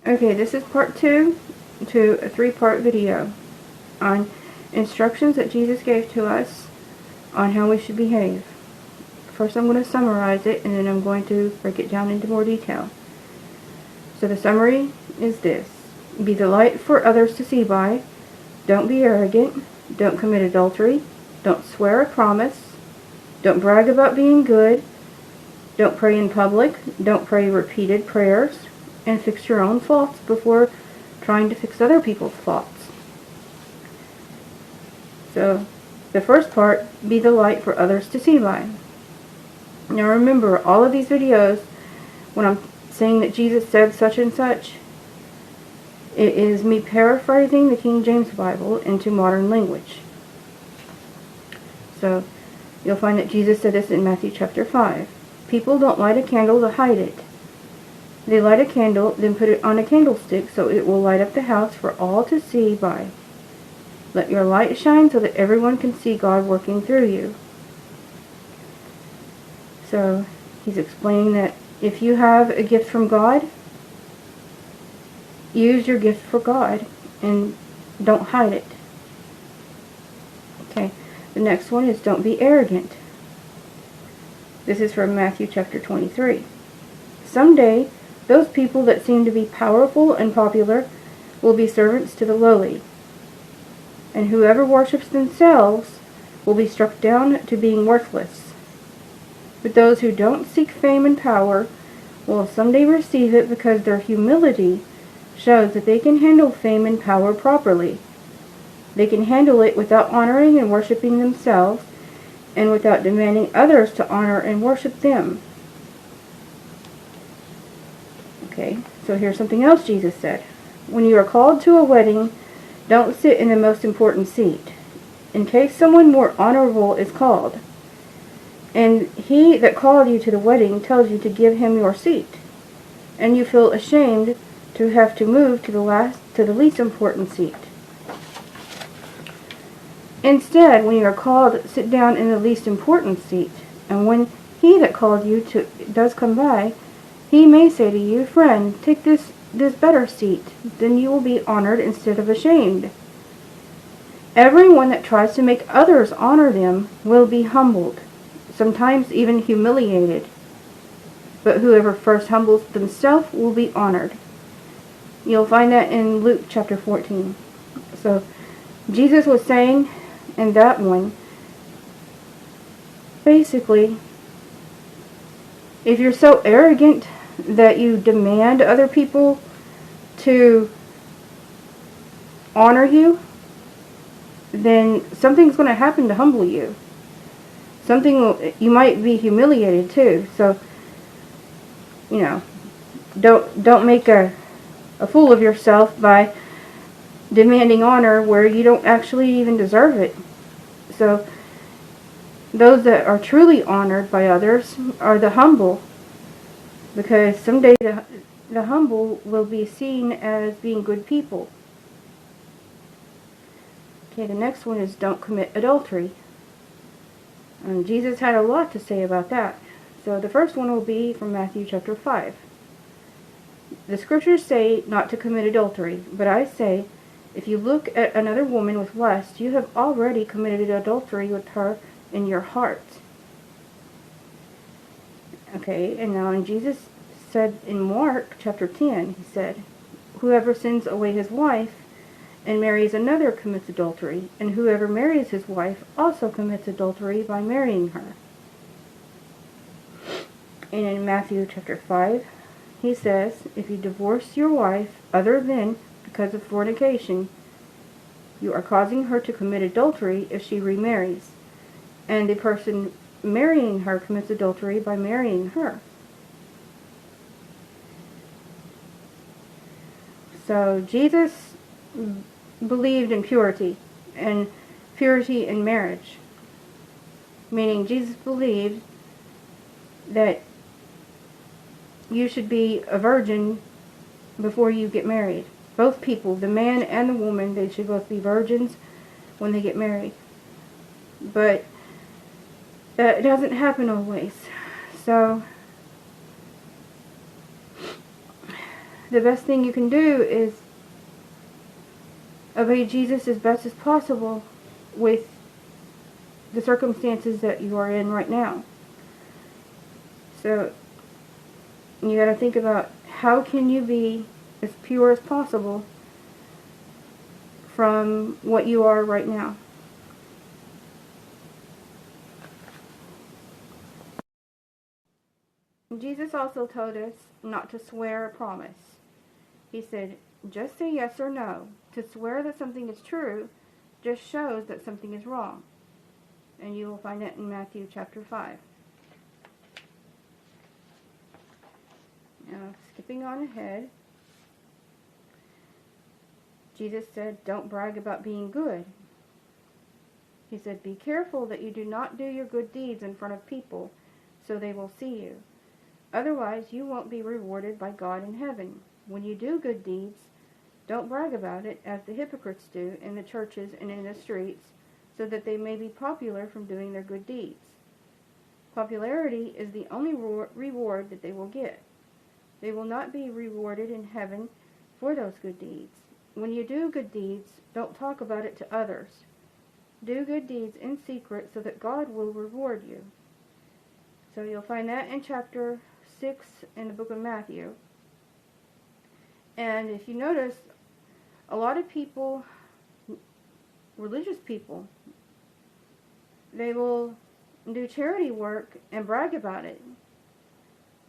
Okay, this is part 2 to a 3-part video on instructions that Jesus gave to us on how we should behave. First I'm going to summarize it, and then I'm going to break it down into more detail. So the summary is this. Be the light for others to see by. Don't be arrogant. Don't commit adultery. Don't swear a promise. Don't brag about being good. Don't pray in public. Don't pray repeated prayers. And fix your own faults before trying to fix other people's faults. So, the first part, be the light for others to see by. Now remember, all of these videos, when I'm saying that Jesus said such and such, it is me paraphrasing the King James Bible into modern language. So, you'll find that Jesus said this in Matthew chapter 5. People don't light a candle to hide it. They light a candle, then put it on a candlestick so it will light up the house for all to see by. Let your light shine so that everyone can see God working through you. So, he's explaining that if you have a gift from God, use your gift for God and don't hide it. Okay, the next one is don't be arrogant. This is from Matthew chapter 23. Someday, those people that seem to be powerful and popular will be servants to the lowly. And whoever worships themselves will be struck down to being worthless. But those who don't seek fame and power will someday receive it because their humility shows that they can handle fame and power properly. They can handle it without honoring and worshiping themselves, and without demanding others to honor and worship them. Okay, so here's something else Jesus said. When you are called to a wedding, don't sit in the most important seat, in case someone more honorable is called. And he that called you to the wedding tells you to give him your seat, and you feel ashamed to have to move to the least important seat. Instead, when you are called, sit down in the least important seat, and when he that called you does come by, he may say to you, "Friend, take this better seat." Then you will be honored instead of ashamed. Everyone that tries to make others honor them will be humbled, sometimes even humiliated. But whoever first humbles themselves will be honored. You'll find that in Luke chapter 14. So, Jesus was saying in that one, basically, if you're so arrogant that you demand other people to honor you, then something's going to happen to humble you. You might be humiliated too. So, don't make a fool of yourself by demanding honor where you don't actually even deserve it. So, those that are truly honored by others are the humble, because someday the humble will be seen as being good people. Okay, the next one is don't commit adultery. And Jesus had a lot to say about that. So the first one will be from Matthew chapter 5. The scriptures say not to commit adultery, but I say, if you look at another woman with lust, you have already committed adultery with her in your heart. Okay, and now in Jesus said in Mark chapter 10, he said, whoever sends away his wife and marries another commits adultery, and whoever marries his wife also commits adultery by marrying her. And in Matthew chapter 5, he says, if you divorce your wife other than because of fornication, you are causing her to commit adultery if she remarries, and the person marrying her commits adultery by marrying her. So Jesus believed in purity in marriage, meaning Jesus believed that you should be a virgin before you get married. Both people, the man and the woman, they should both be virgins when they get married. But that doesn't happen always. So the best thing you can do is obey Jesus as best as possible with the circumstances that you are in right now. So you got to think about how can you be as pure as possible from what you are right now. Jesus also told us not to swear a promise. He said, just say yes or no. To swear that something is true just shows that something is wrong. And you will find that in Matthew chapter 5. Now, skipping on ahead, Jesus said, don't brag about being good. He said, be careful that you do not do your good deeds in front of people, so they will see you. Otherwise, you won't be rewarded by God in heaven. When you do good deeds, don't brag about it, as the hypocrites do in the churches and in the streets, so that they may be popular from doing their good deeds. Popularity is the only reward that they will get. They will not be rewarded in heaven for those good deeds. When you do good deeds, don't talk about it to others. Do good deeds in secret so that God will reward you. So you'll find that in chapter 6 in the book of Matthew. And if you notice, a lot of people, religious people, they will do charity work and brag about it.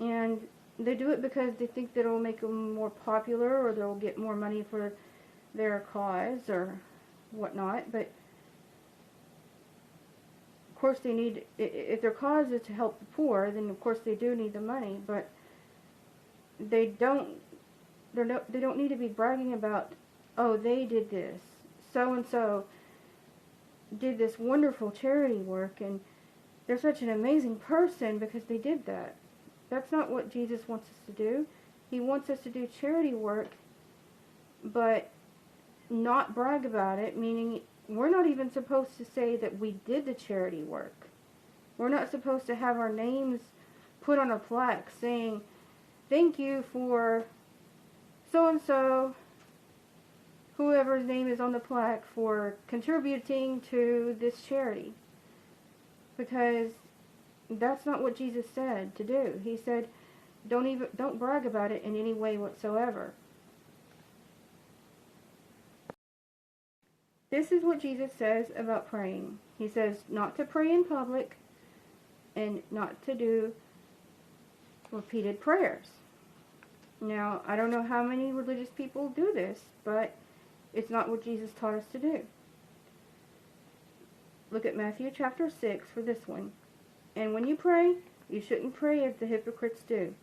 And they do it because they think that it will make them more popular, or they'll get more money for their cause or whatnot. But of course they need, if their cause is to help the poor, then of course they do need the money. But they don't need to be bragging about, oh, they did this, so and so did this wonderful charity work, and they're such an amazing person because they did that. That's not what Jesus wants us to do. He wants us to do charity work, but not brag about it, meaning we're not even supposed to say that we did the charity work. We're not supposed to have our names put on a plaque saying, thank you for so-and-so, whoever's name is on the plaque, for contributing to this charity. Because that's not what Jesus said to do. He said, don't brag about it in any way whatsoever. This is what Jesus says about praying. He says not to pray in public and not to do repeated prayers. Now, I don't know how many religious people do this, but it's not what Jesus taught us to do. Look at Matthew chapter 6 for this one. And when you pray, you shouldn't pray as the hypocrites do.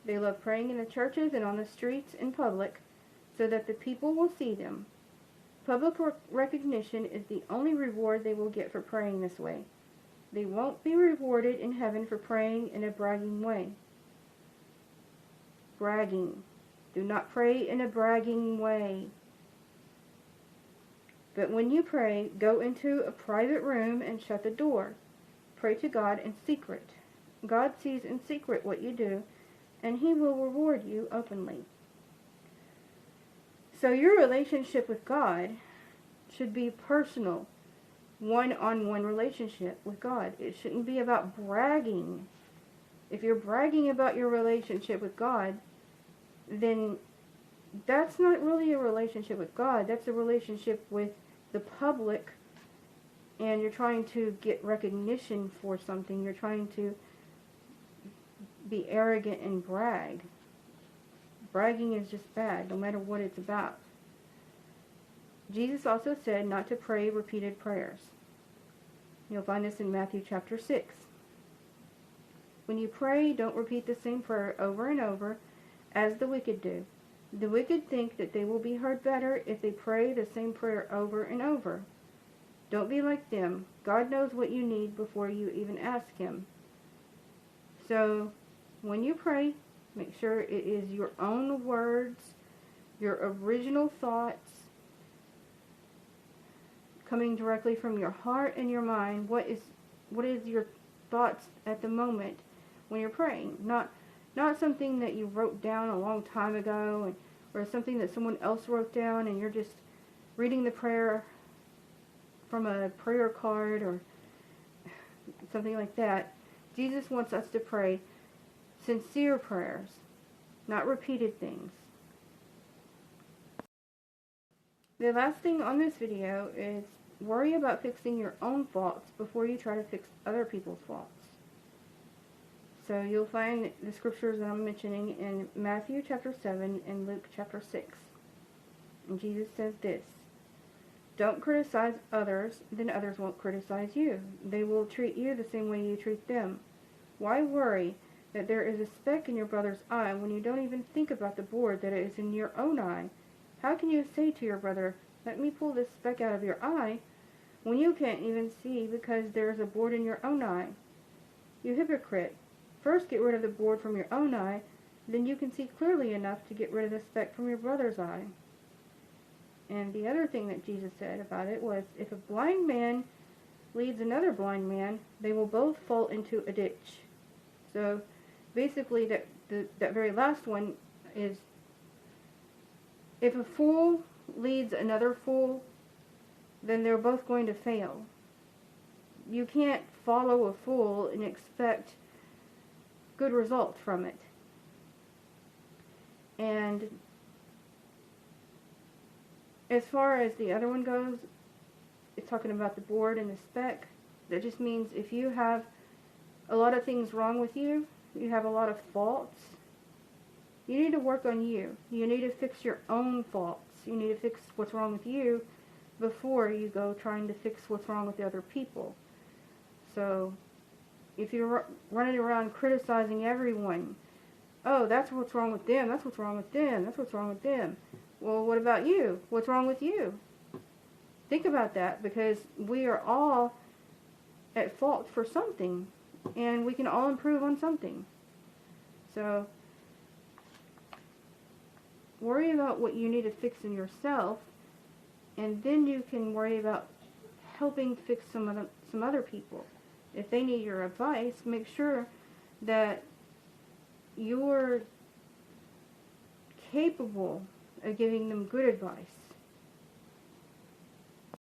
They love praying in the churches and on the streets in public so that the people will see them. Public recognition is the only reward they will get for praying this way. They won't be rewarded in heaven for praying in a bragging way. Bragging. Do not pray in a bragging way. But when you pray, go into a private room and shut the door. Pray to God in secret. God sees in secret what you do, and He will reward you openly. So your relationship with God should be personal, one-on-one relationship with God. It shouldn't be about bragging. If you're bragging about your relationship with God, then that's not really a relationship with God. That's a relationship with the public, and you're trying to get recognition for something. You're trying to be arrogant and brag. Bragging is just bad, no matter what it's about. Jesus also said not to pray repeated prayers. You'll find this in Matthew chapter 6. When you pray, don't repeat the same prayer over and over as the wicked do. The wicked think that they will be heard better if they pray the same prayer over and over. Don't be like them. God knows what you need before you even ask Him. So, when you pray, make sure it is your own words, your original thoughts, coming directly from your heart and your mind. What is your thoughts at the moment when you're praying? Not Not something that you wrote down a long time ago, or something that someone else wrote down and you're just reading the prayer from a prayer card or something like that. Jesus wants us to pray sincere prayers, not repeated things. The last thing on this video is worry about fixing your own faults before you try to fix other people's faults. So you'll find the scriptures that I'm mentioning in Matthew chapter 7 and Luke chapter 6. And Jesus says this: "Don't criticize others, then others won't criticize you. They will treat you the same way you treat them. Why worry that there is a speck in your brother's eye when you don't even think about the board that is in your own eye? How can you say to your brother, 'Let me pull this speck out of your eye,' when you can't even see because there is a board in your own eye? You hypocrite! First get rid of the board from your own eye, then you can see clearly enough to get rid of the speck from your brother's eye." And the other thing that Jesus said about it was, if a blind man leads another blind man, they will both fall into a ditch. So basically that very last one is, if a fool leads another fool, then they're both going to fail. You can't follow a fool and expect good results from it. And as far as the other one goes, it's talking about the board and the speck. That just means if you have a lot of things wrong with you, you have a lot of faults, you need to work on you. You need to fix your own faults. You need to fix what's wrong with you before you go trying to fix what's wrong with the other people. So if you're running around criticizing everyone, oh, that's what's wrong with them, that's what's wrong with them, that's what's wrong with them. Well, what about you? What's wrong with you? Think about that, because we are all at fault for something, and we can all improve on something. So worry about what you need to fix in yourself, and then you can worry about helping fix some other people. If they need your advice, make sure that you're capable of giving them good advice.